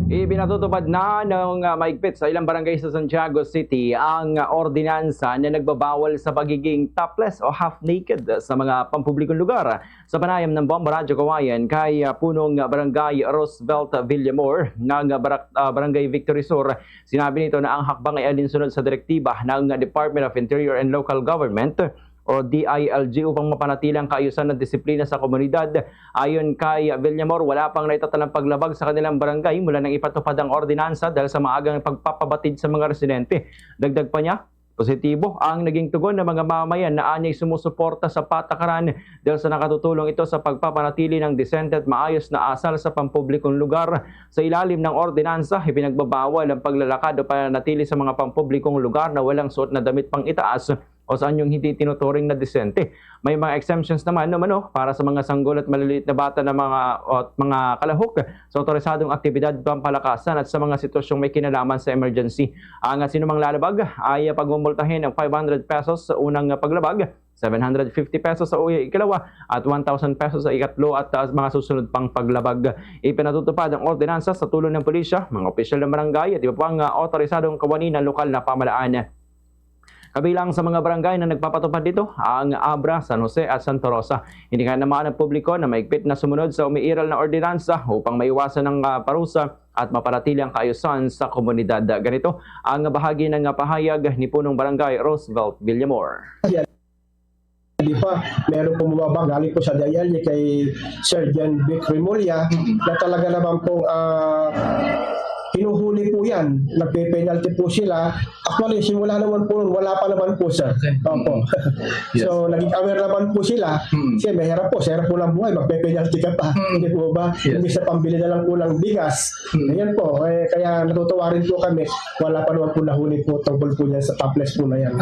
Ipinatutupad na ng maigpit sa ilang barangay sa Santiago City ang ordinansa na nagbabawal sa pagiging topless o half-naked sa mga pampublikong lugar. Sa panayam ng Bomba Radyo Kawayan kay punong barangay Roosevelt Villamor ng barangay Victory Sur, sinabi nito na ang hakbang ay alinsunod sa direktiba ng Department of Interior and Local Government o DILG upang mapanatilang kaayusan ng disiplina sa komunidad. Ayon kay Villamor, wala pang naitatalang paglabag sa kanilang barangay mula nang ipatupad ang ordinansa dahil sa maagang pagpapabatid sa mga residente. Dagdag pa niya, positibo ang naging tugon ng mga mamayan na anyay sumusuporta sa patakaran dahil sa nakatutulong ito sa pagpapanatili ng disente at maayos na asal sa pampublikong lugar. Sa ilalim ng ordinansa, ipinagbabawal ang paglalakad o pananatili sa mga pampublikong lugar na walang suot na damit pang itaas o saan yung hindi tinuturing na disente. May mga exemptions naman para sa mga sanggol at maliliit na bata na mga kalahok sa otorisadong aktibidad pampalakasan at sa mga sitwasyong may kinalaman sa emergency. Ang sinumang lalabag ay pagmumultahin ng 500 pesos sa unang paglabag, 750 pesos sa ikalawa at 1,000 pesos sa ikatlo at mga susunod pang paglabag. Ipinatutupad ang ordinansa sa tulong ng pulisya, mga opisyal ng barangay at iba pang otorisadong kawani ng lokal na pamahalaan. Kabilang sa mga barangay na nagpapatupad dito ang Abra, San Jose at Santa Rosa. Hindi nga naman ang publiko na maigpit na sumunod sa umiiral na ordinansa upang maiwasan ng parusa at mapanatili ang kaayusan sa komunidad. Ganito ang bahagi ng pahayag ni punong barangay Roosevelt Villamor. Di pa, meron po bumaba galing po sa DILG kay Sergeant Vic Remulla na talaga naman pong hinuhuli po yan, nagpe-penalty po sila. Actually, simula naman po, wala pa naman po, sir. Opo. Yes. So, naging aware naman po sila. Kasi may hirap po ng buhay, magpe-penalty ka pa. Hindi po ba? Yes. Hindi sa pambili na lang po ng bigas. Ayan po, kaya natutuwa rin po kami. Wala pa naman po nahuli po tungkol po yan sa topless po na yan.